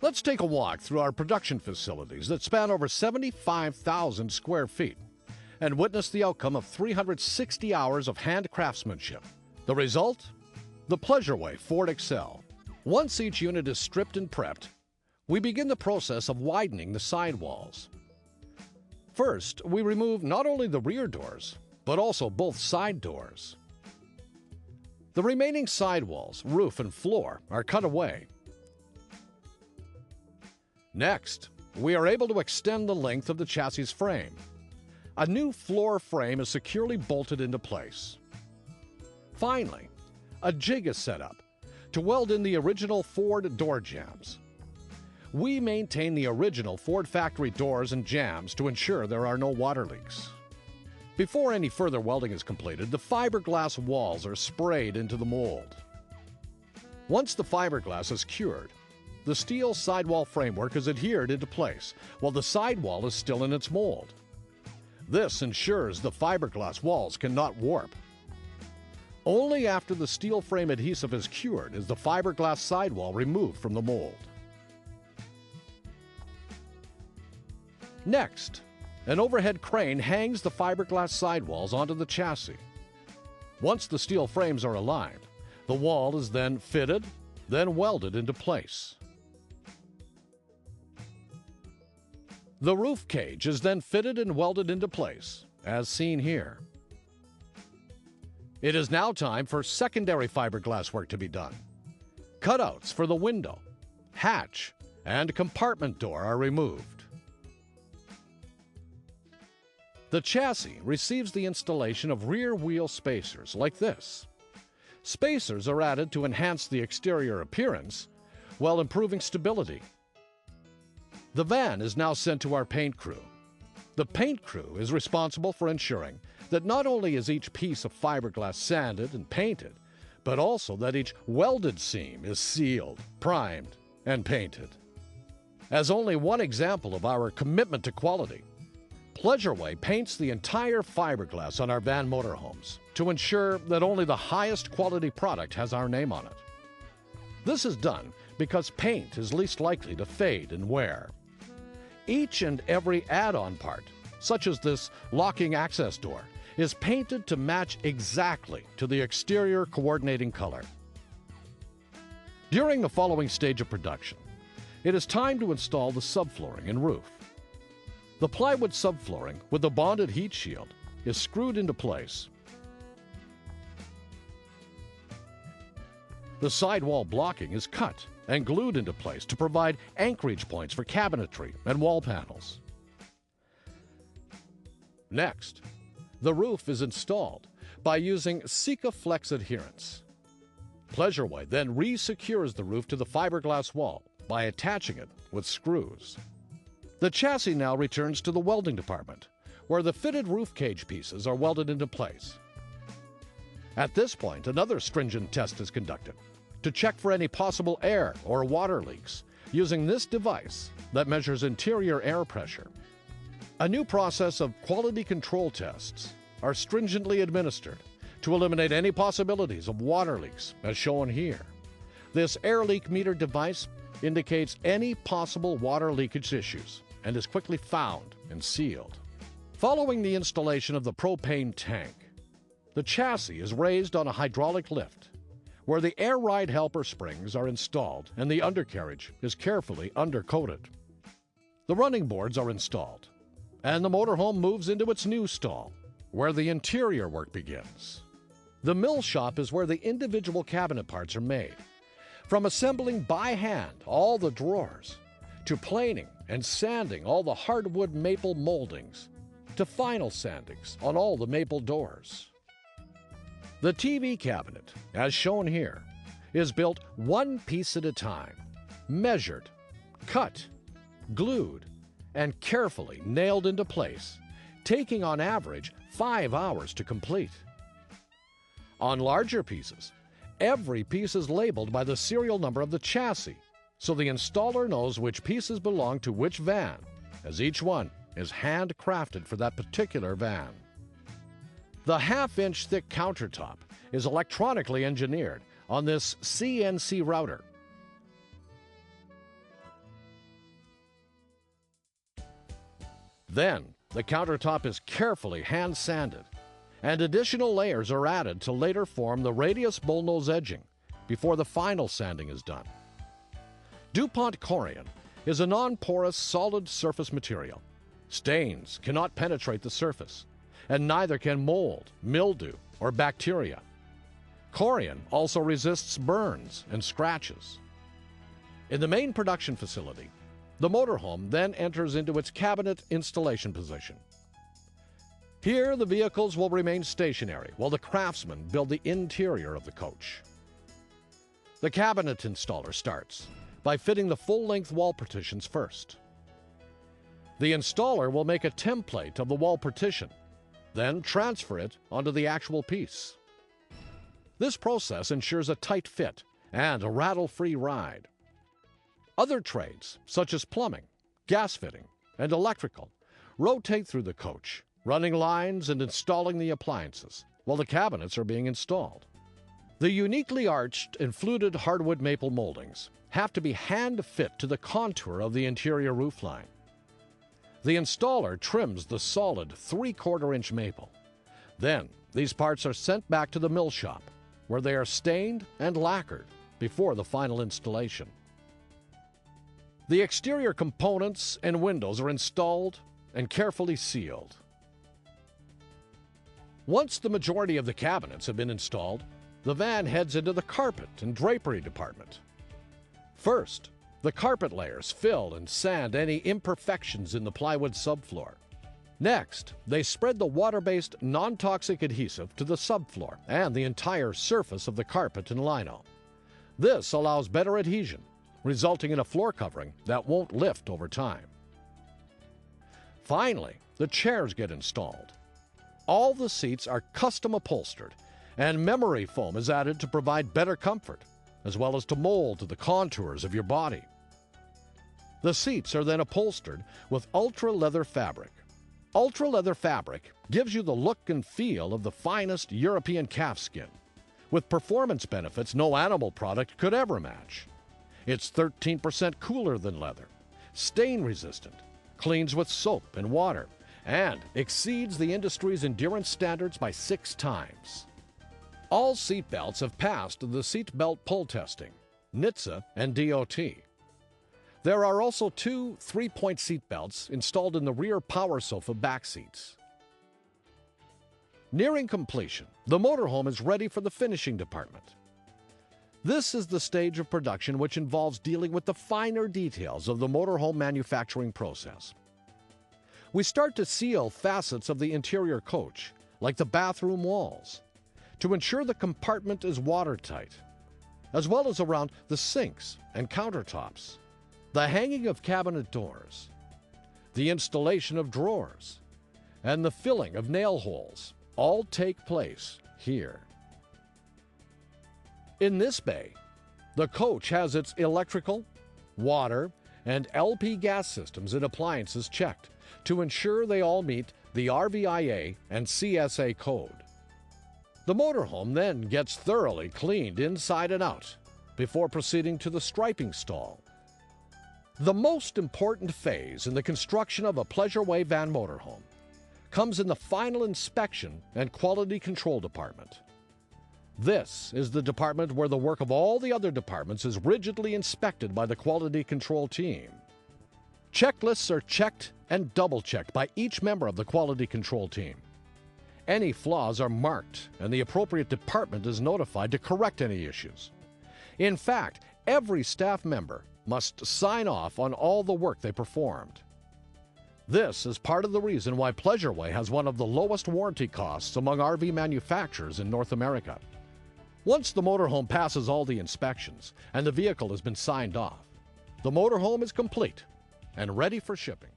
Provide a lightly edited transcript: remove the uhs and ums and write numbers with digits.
Let's take a walk through our production facilities that span over 75,000 square feet and witness the outcome of 360 hours of hand craftsmanship. The result? The Pleasureway Ford Excel. Once each unit is stripped and prepped, we begin the process of widening the sidewalls. First, we remove not only the rear doors, but also both side doors. The remaining sidewalls, roof, and floor are cut away. Next, we are able to extend the length of the chassis frame. A new floor frame is securely bolted into place. Finally, a jig is set up to weld in the original Ford door jambs. We maintain the original Ford factory doors and jambs to ensure there are no water leaks. Before any further welding is completed, the fiberglass walls are sprayed into the mold. Once the fiberglass is cured, the steel sidewall framework is adhered into place while the sidewall is still in its mold. This ensures the fiberglass walls cannot warp. Only after the steel frame adhesive is cured is the fiberglass sidewall removed from the mold. Next, an overhead crane hangs the fiberglass sidewalls onto the chassis. Once the steel frames are aligned, the wall is then fitted, then welded into place. The roof cage is then fitted and welded into place, as seen here. It is now time for secondary fiberglass work to be done. Cutouts for the window, hatch, and compartment door are removed. The chassis receives the installation of rear wheel spacers like this. Spacers are added to enhance the exterior appearance while improving stability. The van is now sent to our paint crew. The paint crew is responsible for ensuring that not only is each piece of fiberglass sanded and painted, but also that each welded seam is sealed, primed, and painted. As only one example of our commitment to quality, Pleasureway paints the entire fiberglass on our van motorhomes to ensure that only the highest quality product has our name on it. This is done because paint is least likely to fade and wear. Each and every add-on part, such as this locking access door, is painted to match exactly to the exterior coordinating color. During the following stage of production, it is time to install the subflooring and roof. The plywood subflooring with the bonded heat shield is screwed into place. The sidewall blocking is cut and glued into place to provide anchorage points for cabinetry and wall panels. Next, the roof is installed by using Sikaflex adherents. Pleasureway then re-secures the roof to the fiberglass wall by attaching it with screws. The chassis now returns to the welding department, where the fitted roof cage pieces are welded into place. At this point, another stringent test is conducted to check for any possible air or water leaks using this device that measures interior air pressure. A new process of quality control tests are stringently administered to eliminate any possibilities of water leaks, as shown here. This air leak meter device indicates any possible water leakage issues and is quickly found and sealed. Following the installation of the propane tank, the chassis is raised on a hydraulic lift, where the air ride helper springs are installed and the undercarriage is carefully undercoated. The running boards are installed, and the motorhome moves into its new stall, where the interior work begins. The mill shop is where the individual cabinet parts are made, from assembling by hand all the drawers, to planing and sanding all the hardwood maple moldings, to final sandings on all the maple doors. The TV cabinet, as shown here, is built one piece at a time, measured, cut, glued, and carefully nailed into place, taking on average 5 hours to complete. On larger pieces, every piece is labeled by the serial number of the chassis, so the installer knows which pieces belong to which van, as each one is handcrafted for that particular van. The half-inch thick countertop is electronically engineered on this CNC router. Then, the countertop is carefully hand-sanded, and additional layers are added to later form the radius bullnose edging before the final sanding is done. DuPont Corian is a non-porous solid surface material. Stains cannot penetrate the surface, and neither can mold, mildew, or bacteria. Corian also resists burns and scratches. In the main production facility, the motorhome then enters into its cabinet installation position. Here, the vehicles will remain stationary while the craftsmen build the interior of the coach. The cabinet installer starts by fitting the full-length wall partitions first. The installer will make a template of the wall partition, then transfer it onto the actual piece. This process ensures a tight fit and a rattle-free ride. Other trades, such as plumbing, gas fitting, and electrical, rotate through the coach, running lines and installing the appliances while the cabinets are being installed. The uniquely arched and fluted hardwood maple moldings have to be hand-fit to the contour of the interior roofline. The installer trims the solid 3/4-inch maple. Then, these parts are sent back to the mill shop, where they are stained and lacquered before the final installation. The exterior components and windows are installed and carefully sealed. Once the majority of the cabinets have been installed, the van heads into the carpet and drapery department. First, the carpet layers fill and sand any imperfections in the plywood subfloor. Next, they spread the water-based non-toxic adhesive to the subfloor and the entire surface of the carpet and lino. This allows better adhesion, resulting in a floor covering that won't lift over time. Finally, the chairs get installed. All the seats are custom upholstered, and memory foam is added to provide better comfort, as well as to mold to the contours of your body. The seats are then upholstered with ultra-leather fabric. Ultra-leather fabric gives you the look and feel of the finest European calfskin, with performance benefits no animal product could ever match. It's 13% cooler than leather, stain-resistant, cleans with soap and water, and exceeds the industry's endurance standards by 6 times. All seat belts have passed the seat belt pull testing, NHTSA and DOT. There are also 2 3-point seat belts installed in the rear power sofa back seats. Nearing completion, the motorhome is ready for the finishing department. This is the stage of production which involves dealing with the finer details of the motorhome manufacturing process. We start to seal facets of the interior coach, like the bathroom walls, to ensure the compartment is watertight, as well as around the sinks and countertops, the hanging of cabinet doors, the installation of drawers, and the filling of nail holes all take place here. In this bay, the coach has its electrical, water, and LP gas systems and appliances checked to ensure they all meet the RVIA and CSA code. The motorhome then gets thoroughly cleaned inside and out before proceeding to the striping stall. The most important phase in the construction of a Pleasureway van motorhome comes in the final inspection and quality control department. This is the department where the work of all the other departments is rigidly inspected by the quality control team. Checklists are checked and double-checked by each member of the quality control team. Any flaws are marked, and the appropriate department is notified to correct any issues. In fact, every staff member must sign off on all the work they performed. This is part of the reason why Pleasureway has one of the lowest warranty costs among RV manufacturers in North America. Once the motorhome passes all the inspections and the vehicle has been signed off, the motorhome is complete and ready for shipping.